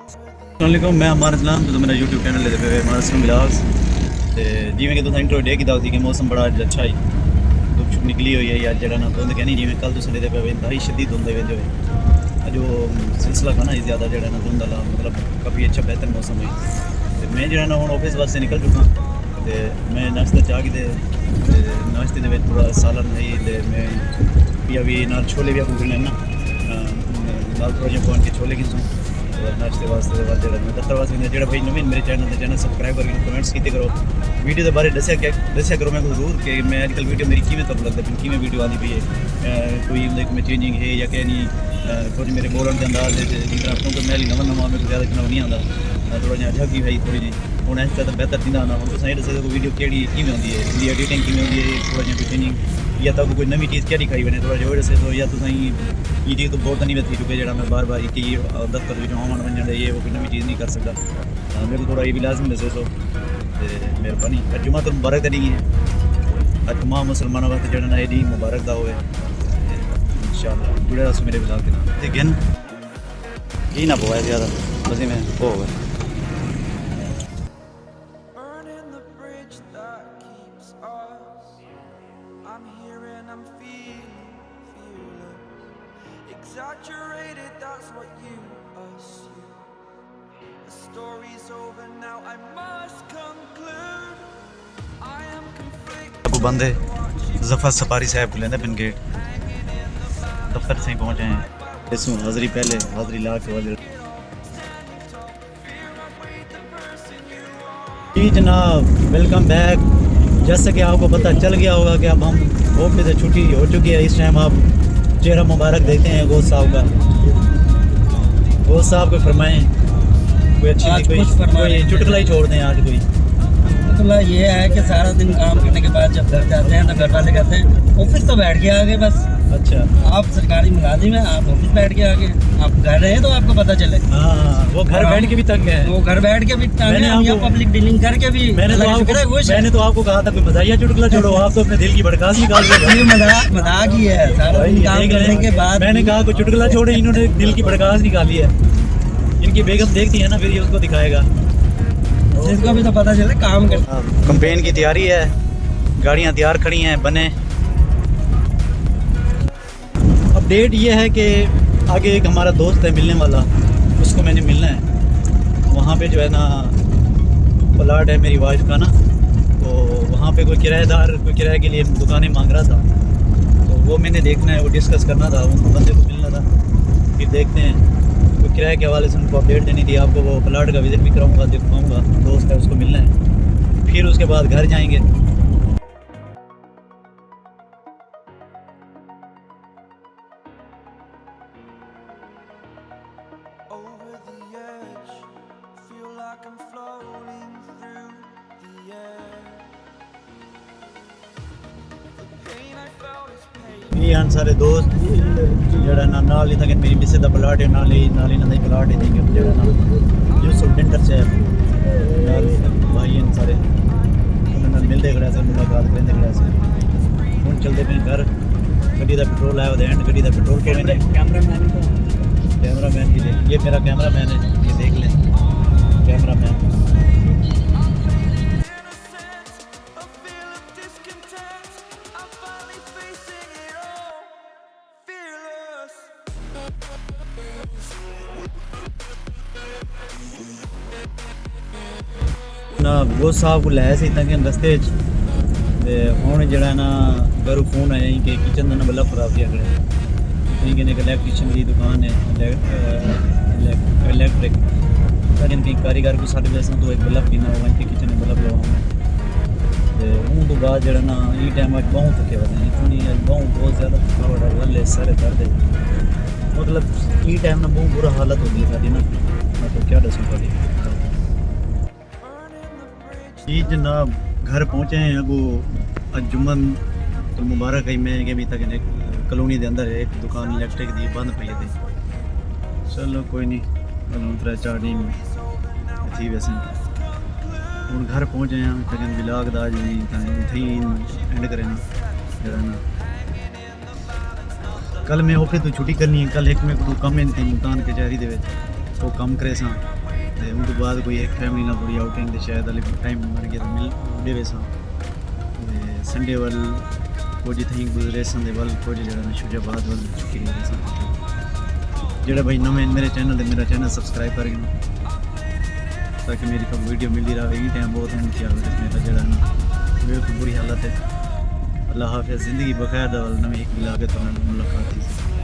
अस्सलामुअलैकुम, मैं अमान इस्लाम तो मेरा यूट्यूब चैनल है अमान इस्लाम ब्लॉग्स। ते जिवें कि तुसें इंट्रो डे कीता सी कि मौसम बड़ा अज अच्छा ही धुप छुप निकली हुई है अज जरा ना धुंध कहनी जिवें कल तुसें दे पे इंतहाई शदीद धुंध वेंदे हुए अज वो सिलसिला था ना ज़्यादा जरा ना धुंध वाला मतलब काफ़ी अच्छा बेहतर मौसम हुई। तो मैं जरा ना हुण ऑफिस वास्ते निकल चुका तो मैं नाश्ता चाह की नाश्ते दे थोड़ा सालन है तो मैं अभी नाल छोले भी आपको लेना नाल थोड़ा जो के छोले की नाश्ते वास्ते जो मैं दफ्तर वास्ते जो भाई नवीन मेरे चैनल सबसक्राइब करके कमेंट्स किए करो वीडियो के बारे दसिया करो मैं जरूर कि मैं अजकल वीडियो मेरी किमें तब लगता है किमें वीडियो आती पई है कोई में चेंजिंग है या कहीं नहीं कुछ मेरे बोलन के अंदाज क्योंकि मैं नवा मेरे ज़्यादा चुनाव नहीं आता थोड़ा जहाँ झगी भाई थोड़ी जी हूँ इस तरह बेहतर थी आना हम तुसें दसे वीडियो कड़ी किमें होंगी है इसकी एडिटिंग किमें होंगी है थोड़ा जहाँ चेंजिंग या तो कोई नवी चीज़ क्या खाई बने थोड़ा जो दसे तो या तुसें ये चीज़ तो बहुत नहीं थी चुके जो मैं बार बार एक ही दफ्तर आवन वन ये वो कोई नवी चीज़ नहीं कर सकता मेरे को थोड़ा ये भी लाजम दसे तो मेहरबानी जुमा तो मुबारक नहीं है अज तमाम मुसलमानों वास्ते जो ना ईद मुबारक दा होवे इंशाअल्लाह जुड़े रहो मेरे ब्लॉग के नाल गिन ही ना पोए ज़्यादा बस में हो गए Exaggerated, that's what you assume. The story's over now, I must conclude. I am conflicted. Abu बंदे जफ़र सफारी साहब को लेना बिन गेट दफ्तर से ही पहुँचे हैं इसमें हाज़री पहले हाज़री ला के वाले जी जनाब वेलकम बैक। जैसे कि आपको पता चल गया होगा कि अब हम ऑफिस से छुट्टी हो चुकी है। इस टाइम आप चेहरा मुबारक देखते हैं गोश्त साहब का। गोश्त साहब को फरमाएं कोई अच्छी कोई चुटकुला ही छोड़ दें आज कोई। चुटकुला ये है कि सारा दिन काम करने के बाद जब घर जाते हैं तो घर वाले कहते हैं ऑफिस तो बैठ के आ गए बस। अच्छा आप सरकारी मुलाजिम हैं, आप ऑफिस बैठ के आ गए, आप घर रहे तो आपको पता चले। हाँ वो घर बैठ के भी तंग है, वो घर बैठ के भी तंग है, हम यहाँ पब्लिक डीलिंग करके भी। मैंने तो आपको कहा था कोई मजाकिया चुटकुला छोड़ो, आप तो अपने दिल की भड़कास निकाल रहे। मजाक ही है, सारा दिन काम करने के बाद मैंने कहा कोई चुटकुला छोड़े, इन्होंने दिल की भड़कास निकाली है। इनकी बेगम देखती है ना फिर ये उसको दिखाएगा, जिसको भी तो पता चले काम कर। कैंपेन की तैयारी है, गाड़ियाँ तैयार खड़ी हैं बने। अपडेट ये है कि आगे एक हमारा दोस्त है मिलने वाला, उसको मैंने मिलना है। वहाँ पे जो है ना प्लाट है मेरी वाइफ का ना, तो वहाँ पे कोई किराएदार कोई किराए के लिए दुकानें मांग रहा था, तो वो मैंने देखना है, वो डिस्कस करना था, उन बंदे को मिलना था। फिर देखते हैं कोई किराए के हवाले से उनको अपडेट देनी थी। आपको वो प्लाट का विजिट भी कराऊँगा, दिखाऊँगा, दोस्त है उसको मिलना है। फिर उसके बाद घर जाएंगे। Over the edge, feel like I'm floating through the air. The pain I felt is pain. ये हैं सारे दोस्त जड़ा ना नाल ही था कि मेरी मिसे दा प्लाट है, नाल ही ना प्लाट है कि जड़ा ना जो सुल्टेंटर से भाई इन सारे उन्होंने मिलते खड़ा से मुलाकात करते खड़ा से। हम चलते पे घर, गड्डी दा पेट्रोल आया होता है, गड्डी दा पेट्रोल को मैंने कैमरामैन की ये मेरा कैमरामैन है, ये देख लें कैमरामैन। ना वो साहब को लाया सी तक रस्ते हूँ जरा ना घरों फोन आया कि किचन का ना बल्ब खराब किया खड़े कहीं एक इलेक्ट्रीशियन की दुकान है इलेक्ट्रिक लेकिन कहीं कारीगर को साढ़े वैसे तो एक बल्ब पीना होगा इनके किचन में बल्ब लगाऊंगा। तो उन तो बाद जरा ना ये टाइम अज बहुत थके हुए हैं, इतनी बहुत ज़्यादा थकावट है, गले सारे दर्द है, मतलब ये टाइम ना बहुत बुरा हालत होती है साड़ी ना, मैं तो क्या दसूँ साड़ी। जी जनाब घर पहुँचे हैं अगो अज जुम्मन तो मुबारक है। मैं अभी तक कलोनी के अंदर एक दुकान इलेक्ट्रिक दी बंद पई थी, चलो कोई नहीं 3-4 दिन थी वैसे हूँ घर पहुँचे हैं तक ब्लॉग दा जी एंड करें जरा ना। कल मैं ऑफिस तो छुट्टी करनी है, कल एक मेरे को कम है मुल्तान कचहरी दे वो कम करे सा ਤੇ ਉਸ ਤੋਂ ਬਾਅਦ ਕੋਈ ਇੱਕ ਫੈਮਿਲੀ ਨਾਲ ਪੂਰੀ ਆਊਟਿੰਗ ਤੇ ਸ਼ਾਇਦ ਹਲੇ ਟਾਈਮ ਬਣ ਗਿਆ ਤਾਂ ਮਿਲ ਦੇਵੇ ਸਾਂ ਤੇ ਸੰਡੇ ਵੱਲ ਕੁਝ ਥਾਈਂ ਗੁਜ਼ਰੇ ਸਨ ਦੇ ਵੱਲ ਕੁਝ ਜਿਹੜਾ ਨਾ ਸ਼ੁਜਾਬਾਦ ਵੱਲ ਚੁੱਕੀ ਗਏ ਸਨ ਜਿਹੜਾ ਭਾਈ ਨਵੇਂ ਮੇਰੇ ਚੈਨਲ ਤੇ ਮੇਰਾ ਚੈਨਲ ਸਬਸਕ੍ਰਾइब कर ताकि मेरी को वीडियो मिलती रहे यही टाइम बहुत है ख्याल मेरा जरा ना बिल्कुल बुरी हालत है अल्लाह हाफिज़ ज़िंदगी बखैर दवल नवी एक मिला के तो मुलाकात थी